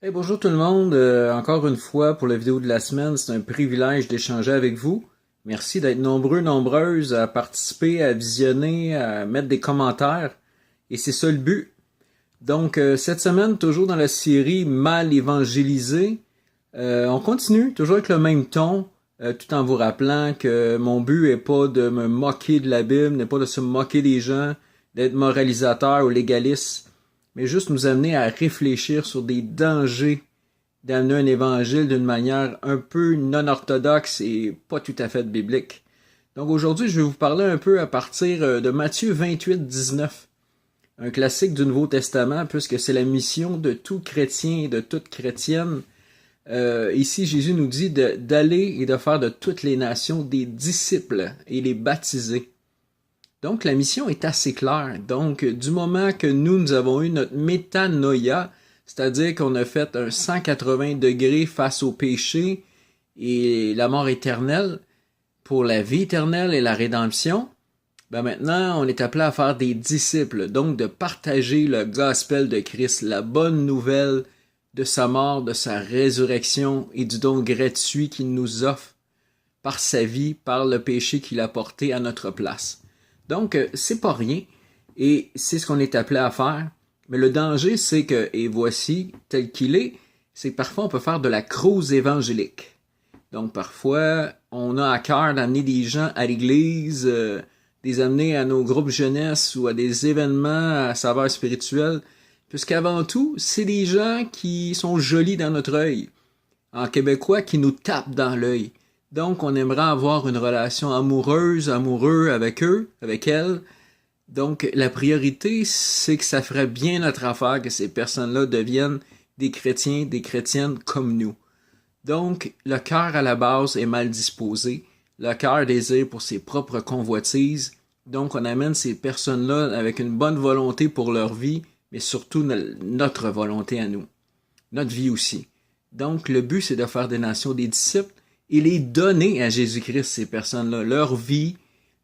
Hey, bonjour tout le monde. Encore une fois pour la vidéo de la semaine, c'est un privilège d'échanger avec vous. Merci d'être nombreux, nombreuses à participer, à visionner, à mettre des commentaires. Et c'est ça le but. Donc, cette semaine, toujours dans la série Mal évangélisé, on continue, toujours avec le même ton, tout en vous rappelant que mon but n'est pas de me moquer de la Bible, n'est pas de se moquer des gens, d'être moralisateur ou légaliste, mais juste nous amener à réfléchir sur des dangers d'amener un évangile d'une manière un peu non orthodoxe et pas tout à fait biblique. Donc aujourd'hui, je vais vous parler un peu à partir de Matthieu 28-19, un classique du Nouveau Testament, puisque c'est la mission de tout chrétien et de toute chrétienne. Ici, Jésus nous dit d'aller et de faire de toutes les nations des disciples et les baptiser. Donc la mission est assez claire. Donc du moment que nous avons eu notre métanoïa, c'est-à-dire qu'on a fait un 180 degrés face au péché et la mort éternelle pour la vie éternelle et la rédemption, ben maintenant on est appelé à faire des disciples, donc de partager le gospel de Christ, la bonne nouvelle de sa mort, de sa résurrection et du don gratuit qu'il nous offre par sa vie, par le péché qu'il a porté à notre place. Donc, c'est pas rien, et c'est ce qu'on est appelé à faire. Mais le danger, c'est que, et voici tel qu'il est, c'est que parfois on peut faire de la crouse évangélique. Donc parfois, on a à cœur d'amener des gens à l'église, des amener à nos groupes jeunesse ou à des événements à saveur spirituelle, puisqu'avant tout, c'est des gens qui sont jolis dans notre œil, en québécois, qui nous tapent dans l'œil. Donc, on aimerait avoir une relation amoureuse, amoureux avec eux, avec elles. Donc, la priorité, c'est que ça ferait bien notre affaire que ces personnes-là deviennent des chrétiens, des chrétiennes comme nous. Donc, le cœur à la base est mal disposé. Le cœur désire pour ses propres convoitises. Donc, on amène ces personnes-là avec une bonne volonté pour leur vie, mais surtout notre volonté à nous. Notre vie aussi. Donc, le but, c'est de faire des nations des disciples et les donner à Jésus-Christ, ces personnes-là, leur vie,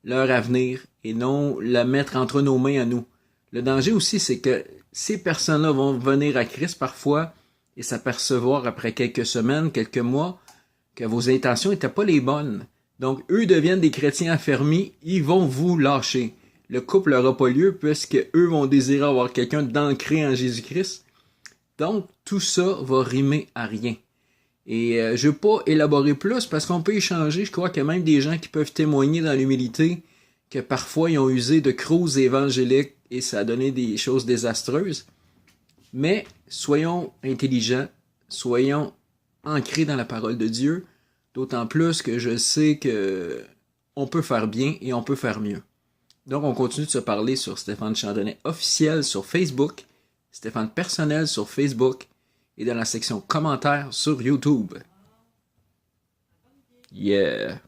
leur avenir, et non la mettre entre nos mains à nous. Le danger aussi, c'est que ces personnes-là vont venir à Christ parfois et s'apercevoir après quelques semaines, quelques mois, que vos intentions n'étaient pas les bonnes. Donc, eux deviennent des chrétiens affermis, ils vont vous lâcher. Le couple n'aura pas lieu puisque eux vont désirer avoir quelqu'un d'ancré en Jésus-Christ. Donc, tout ça va rimer à rien. Et je ne veux pas élaborer plus parce qu'on peut échanger. Je crois qu'il y a même des gens qui peuvent témoigner dans l'humilité que parfois ils ont usé de cruses évangéliques et ça a donné des choses désastreuses. Mais soyons intelligents, soyons ancrés dans la parole de Dieu, d'autant plus que je sais que on peut faire bien et on peut faire mieux. Donc on continue de se parler sur Stéphane Chandonnet officiel sur Facebook, Stéphane personnel sur Facebook, et dans la section commentaires sur YouTube. Yeah!